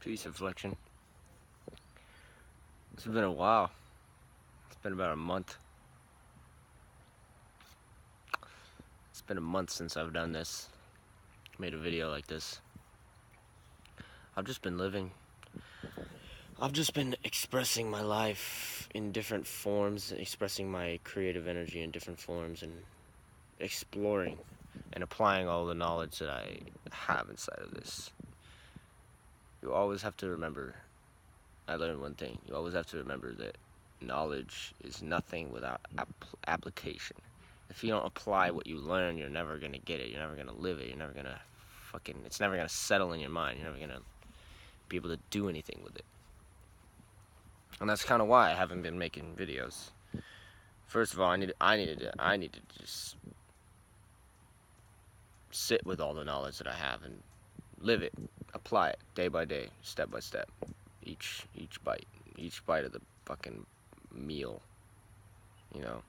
Peace reflection. It's been a while. It's been about a month. It's been a month since I've done this. Made a video like this. I've just been living. I've just been expressing my life in different forms, expressing my creative energy in different forms, and exploring and applying all the knowledge that I have inside of this. You always have to remember, I learned one thing, you always have to remember that knowledge is nothing without application. If you don't apply what you learn, you're never going to get it, you're never going to live it, you're never going to it's never going to settle in your mind, you're never going to be able to do anything with it. And that's kind of why I haven't been making videos. First of all, I needed to just sit with all the knowledge that I have and live it, apply it day by day, step by step, each bite of the fucking meal, you know.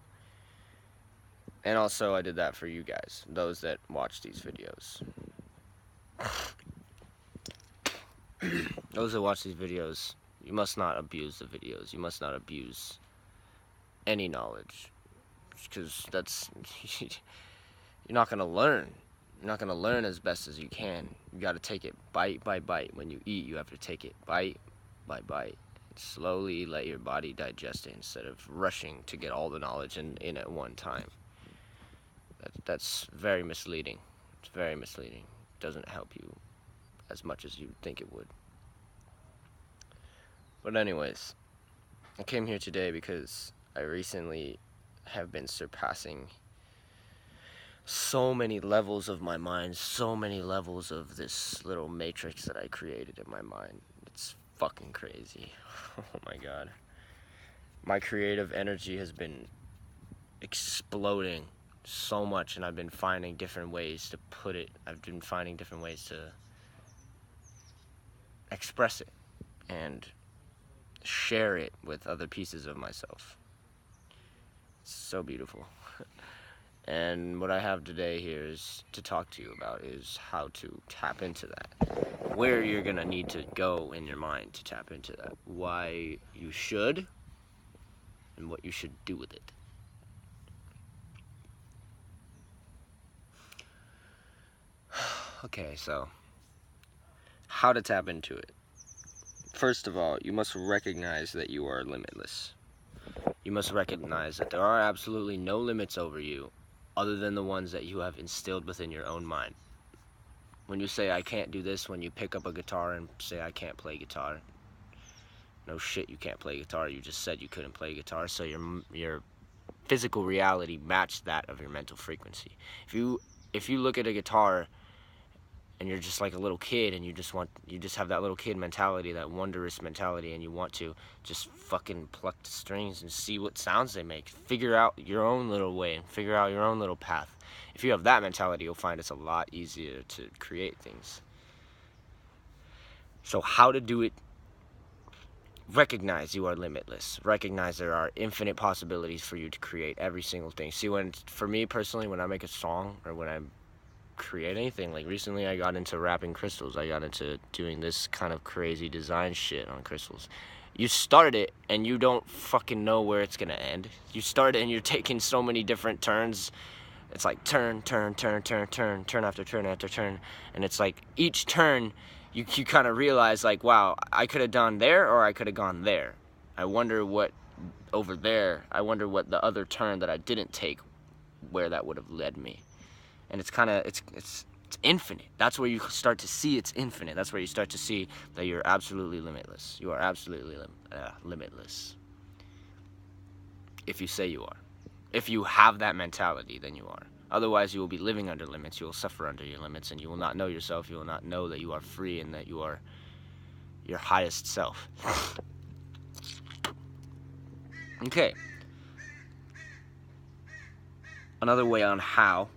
And also I did that for you guys, those that watch these videos. Those that watch these videos, you must not abuse the videos. You must not abuse any knowledge, because that's you're not gonna learn. You're not gonna learn as best as you can. You gotta take it bite by bite. When you eat, you have to take it bite by bite. Slowly let your body digest it instead of rushing to get all the knowledge in at one time. That's very misleading. It's very misleading. It doesn't help you as much as you think it would. But anyways, I came here today because I recently have been surpassing so many levels of my mind, so many levels of this little matrix that I created in my mind. It's fucking crazy. Oh my god. My creative energy has been exploding so much, and I've been finding different ways to put it. I've been finding different ways to express it and share it with other pieces of myself. It's so beautiful. And what I have today here is to talk to you about is how to tap into that. Where you're gonna need to go in your mind to tap into that. Why you should, and what you should do with it. Okay, so how to tap into it. First of all, you must recognize that you are limitless. You must recognize that there are absolutely no limits over you other than the ones that you have instilled within your own mind. When you say, I can't do this, when you pick up a guitar and say, I can't play guitar, no shit, you can't play guitar. You just said you couldn't play guitar, so your physical reality matched that of your mental frequency. If you look at a guitar and you're just like a little kid, and you just have that little kid mentality, that wondrous mentality, and you want to just fucking pluck the strings and see what sounds they make, figure out your own little way and figure out your own little path. If you have that mentality, you'll find it's a lot easier to create things. So how to do it? Recognize you are limitless. Recognize there are infinite possibilities for you to create every single thing. See, for me personally, when I make a song or when I create anything, like recently I got into wrapping crystals. I got into doing this kind of crazy design shit on crystals. You start it and you don't fucking know where it's gonna end. You start it and you're taking so many different turns. It's like turn after turn after turn, and it's like each turn you kind of realize, like, wow, I could have done there or I could have gone there. I wonder what over there, I wonder what the other turn that I didn't take, where that would have led me. And it's kind of, it's infinite. That's where you start to see it's infinite. That's where you start to see that you're absolutely limitless. You are absolutely limitless. If you say you are. If you have that mentality, then you are. Otherwise, you will be living under limits. You will suffer under your limits, and you will not know yourself. You will not know that you are free and that you are your highest self. Okay. Another way on how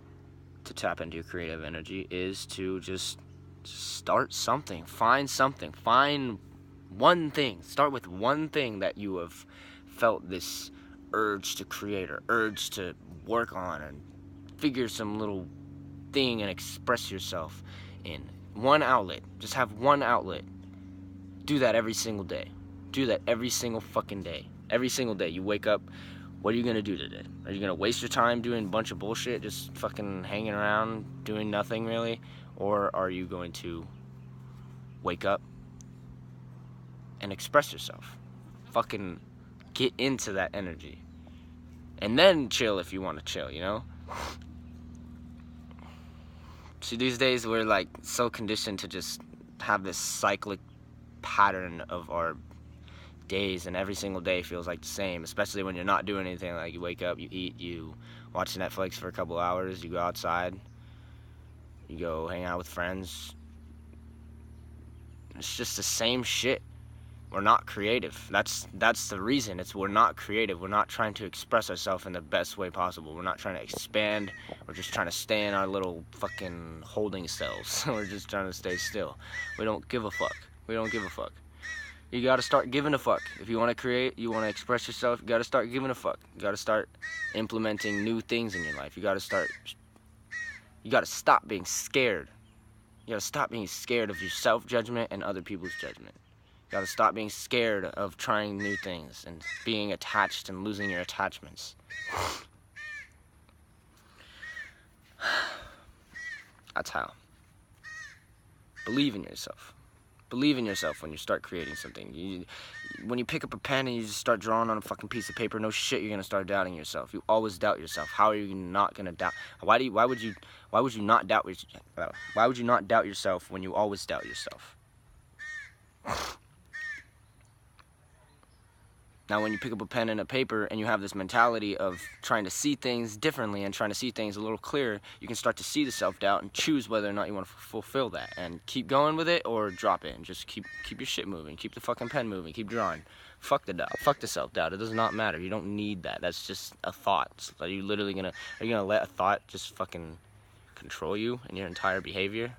to tap into your creative energy is to just start something. Find something. Find one thing. Start with one thing that you have felt this urge to create or urge to work on, and figure some little thing and express yourself in. One outlet. Just have one outlet. Do that every single day. Do that every single fucking day. Every single day. You wake up, what are you gonna do today? Are you gonna waste your time doing a bunch of bullshit, just fucking hanging around, doing nothing really? Or are you going to wake up and express yourself? Fucking get into that energy. And then chill if you want to chill, you know? See, these days we're like so conditioned to just have this cyclic pattern of our days, and every single day feels like the same, especially when you're not doing anything. Like, you wake up, you eat, you watch Netflix for a couple hours, you go outside, you go hang out with friends. It's just the same shit. We're not creative. That's the reason. We're not creative. We're not trying to express ourselves in the best way possible. We're not trying to expand. We're just trying to stay in our little fucking holding cells. We're just trying to stay still. We don't give a fuck. We don't give a fuck. You gotta start giving a fuck. If you want to create, you want to express yourself, you gotta start giving a fuck. You gotta start implementing new things in your life. You gotta stop being scared. You gotta stop being scared of your self-judgment and other people's judgment. You gotta stop being scared of trying new things and being attached and losing your attachments. That's how. Believe in yourself. Believe in yourself when you start creating something. When you pick up a pen and you just start drawing on a fucking piece of paper, no shit, you're gonna start doubting yourself. You always doubt yourself. How are you not gonna doubt? Why would you not doubt yourself when you always doubt yourself? Now, when you pick up a pen and a paper and you have this mentality of trying to see things differently and trying to see things a little clearer, you can start to see the self-doubt and choose whether or not you want to fulfill that, and keep going with it or drop it and just keep your shit moving. Keep the fucking pen moving. Keep drawing. Fuck the doubt. Fuck the self-doubt. It does not matter. You don't need that. That's just a thought. Are you gonna let a thought just fucking control you and your entire behavior?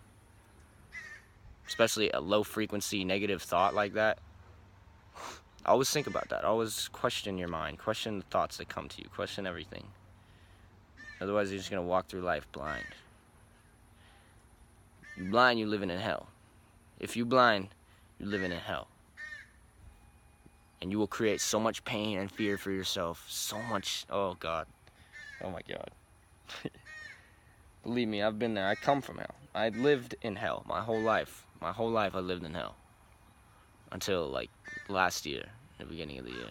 Especially a low-frequency negative thought like that. Always think about that. Always question your mind. Question the thoughts that come to you. Question everything. Otherwise, you're just going to walk through life blind. You're blind, you're living in hell. If you're blind, you're living in hell. And you will create so much pain and fear for yourself. So much. Oh, God. Oh, my God. Believe me, I've been there. I come from hell. I lived in hell my whole life. My whole life I lived in hell. Until, like, last year, the beginning of the year.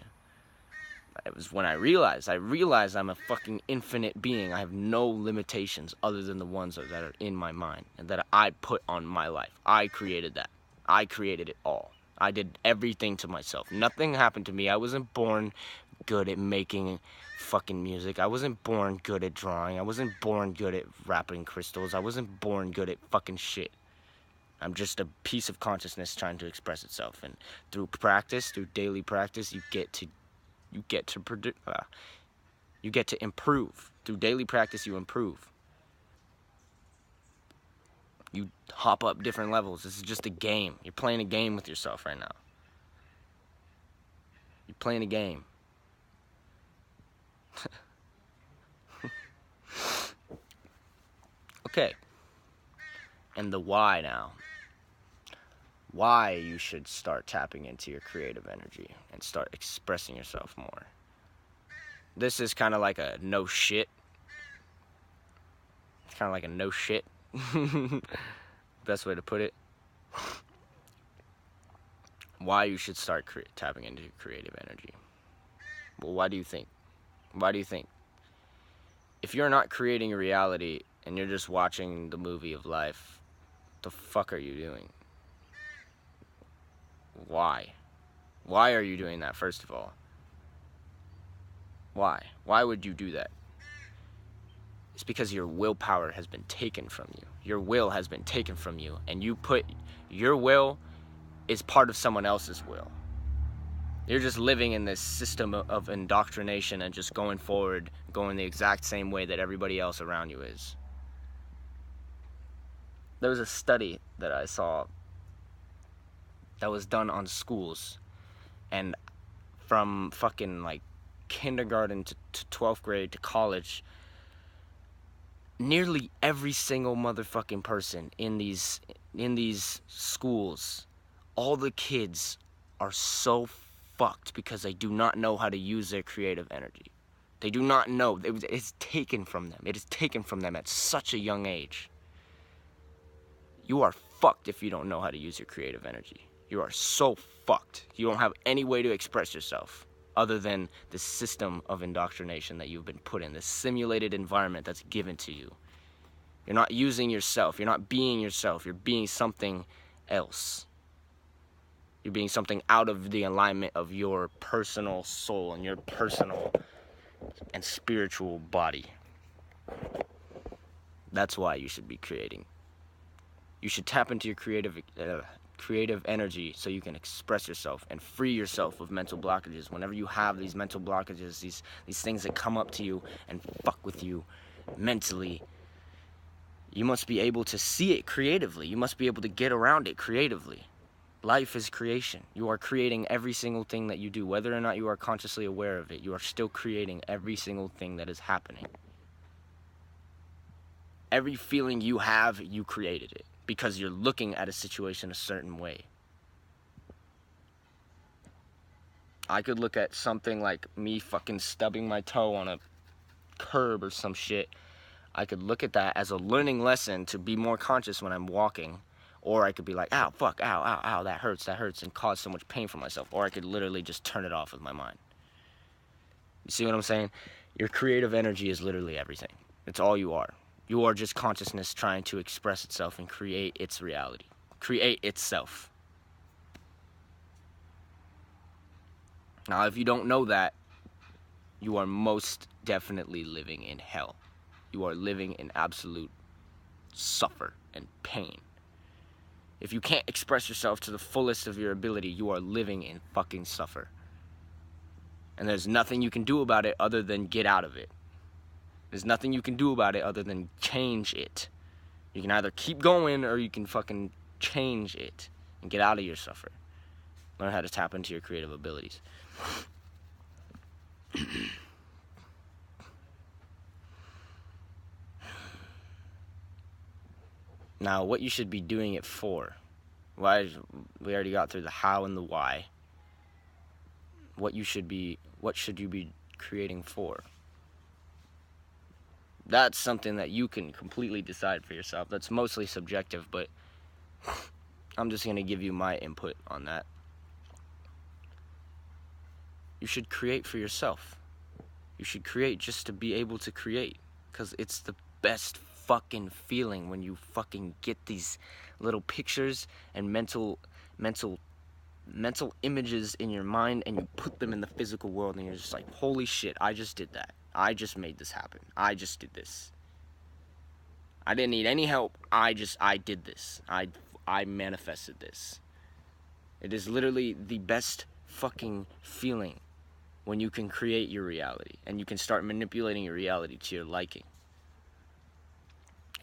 It was when I realized I'm a fucking infinite being. I have no limitations other than the ones that are in my mind and that I put on my life. I created that. I created it all. I did everything to myself. Nothing happened to me. I wasn't born good at making fucking music. I wasn't born good at drawing. I wasn't born good at wrapping crystals. I wasn't born good at fucking shit. I'm just a piece of consciousness trying to express itself, and through practice, through daily practice, you get to improve. Through daily practice, you improve. You hop up different levels. This is just a game. You're playing a game with yourself right now. You're playing a game. Okay. And the why now. Why you should start tapping into your creative energy and start expressing yourself more. This is kind of like a no shit. It's kind of like a no shit. Best way to put it. Why you should start tapping into your creative energy. Well, why do you think? Why do you think? If you're not creating a reality and you're just watching the movie of life, what the fuck are you doing? Why? Why are you doing that, first of all? Why? Why would you do that? It's because your willpower has been taken from you. Your will has been taken from you, and your will is part of someone else's will. You're just living in this system of indoctrination and just going forward, going the exact same way that everybody else around you is. There was a study that I saw that was done on schools, and from fucking like kindergarten to 12th grade to college, nearly every single motherfucking person in these schools all the kids are so fucked because they do not know how to use their creative energy. They do not know. It's taken from them. It is taken from them at such a young age. You are fucked if you don't know how to use your creative energy. You are so fucked. You don't have any way to express yourself other than the system of indoctrination that you've been put in, the simulated environment that's given to you. You're not using yourself. You're not being yourself. You're being something else. You're being something out of the alignment of your personal soul and your personal and spiritual body. That's why you should be creating. You should tap into your creative energy so you can express yourself and free yourself of mental blockages. Whenever you have these mental blockages, these things that come up to you and fuck with you mentally, you must be able to see it creatively. You must be able to get around it creatively. Life is creation. You are creating every single thing that you do. Whether or not you are consciously aware of it, you are still creating every single thing that is happening. Every feeling you have, you created it because you're looking at a situation a certain way. I could look at something like me fucking stubbing my toe on a curb or some shit. I could look at that as a learning lesson to be more conscious when I'm walking. Or I could be like, ow, fuck, ow, ow, ow, that hurts, and cause so much pain for myself. Or I could literally just turn it off with my mind. You see what I'm saying? Your creative energy is literally everything. It's all you are. You are just consciousness trying to express itself and create its reality. Create itself. Now, if you don't know that, you are most definitely living in hell. You are living in absolute suffer and pain. If you can't express yourself to the fullest of your ability, you are living in fucking suffer. And there's nothing you can do about it other than get out of it. There's nothing you can do about it other than change it. You can either keep going or you can fucking change it and get out of your suffer. Learn how to tap into your creative abilities. Now, what you should be doing it for. We already got through the how and the why. What should you be creating for? That's something that you can completely decide for yourself. That's mostly subjective, but I'm just going to give you my input on that. You should create for yourself. You should create just to be able to create, because it's the best fucking feeling when you fucking get these little pictures and mental images in your mind and you put them in the physical world and you're just like, holy shit, I just did that. I just made this happen. I just did this. I didn't need any help. I did this. I manifested this. It is literally the best fucking feeling when you can create your reality and you can start manipulating your reality to your liking.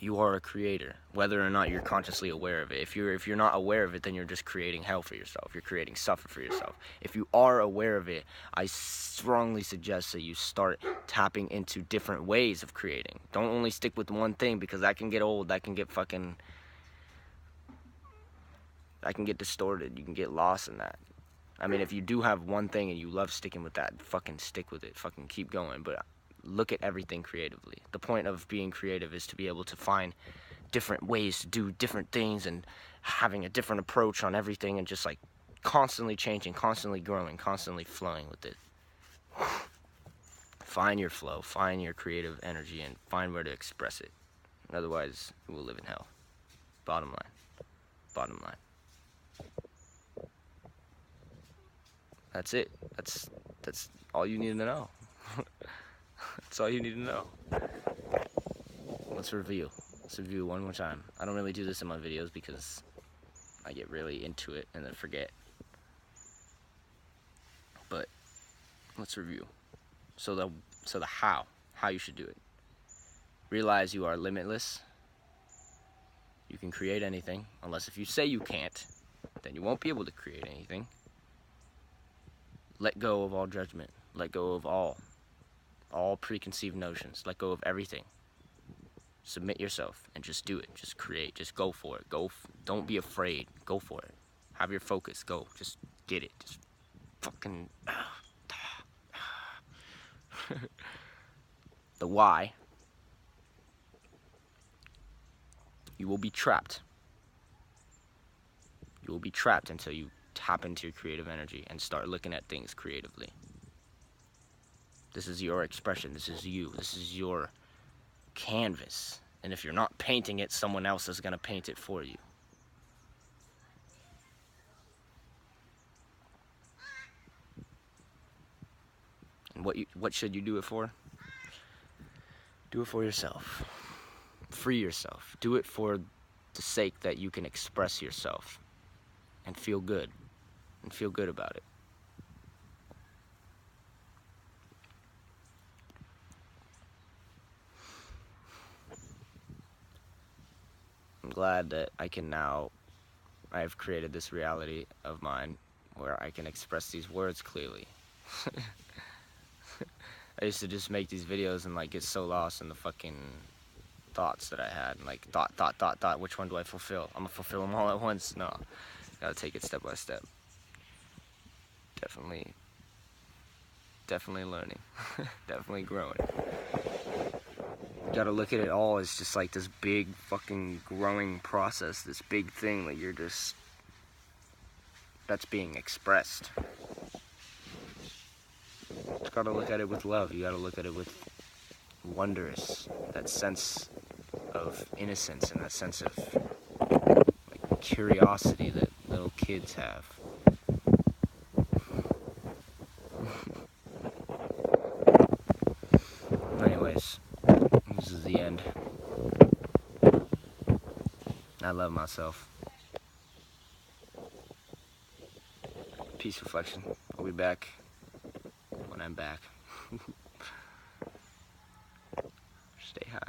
You are a creator, whether or not you're consciously aware of it. If you're not aware of it, then you're just creating hell for yourself. You're creating suffer for yourself. If you are aware of it, I strongly suggest that you start tapping into different ways of creating. Don't only stick with one thing, because that can get old. That can get distorted. You can get lost in that. I mean, if you do have one thing and you love sticking with that, fucking stick with it. Fucking keep going. But look at everything creatively. The point of being creative is to be able to find different ways to do different things and having a different approach on everything and just like constantly changing, constantly growing, constantly flowing with it. Find your flow, find your creative energy, and find where to express it. Otherwise, you will live in hell. Bottom line. Bottom line. That's it. That's all you need to know. That's all you need to know. Let's review one more time. I don't really do this in my videos because I get really into it and then forget. But let's review. So the how you should do it. Realize you are limitless. You can create anything, unless if you say you can't, then you won't be able to create anything. Let go of all judgment. Let go of all preconceived notions. Let go of everything. Submit yourself and just do it. Just create. Just go for it. Don't be afraid. Go for it. Have your focus. Go. Just get it. Just fucking... The why. You will be trapped. You will be trapped until you tap into your creative energy and start looking at things creatively. This is your expression. This is you. This is your canvas. And if you're not painting it, someone else is going to paint it for you. And what should you do it for? Do it for yourself. Free yourself. Do it for the sake that you can express yourself and feel good. And feel good about it. I'm glad that I've created this reality of mine where I can express these words clearly. I used to just make these videos and like get so lost in the fucking thoughts that I had. And, like thought, which one do I fulfill? I'm gonna fulfill them all at once. No, gotta take it step by step. Definitely learning. Definitely growing. Gotta look at it all as just like this big fucking growing process, this big thing that that's being expressed. You gotta look at it with love. You gotta look at it with wondrous, that sense of innocence and that sense of like curiosity that little kids have. Anyways, this is the end. I love myself. Peace reflection. I'll be back when I'm back. Stay high.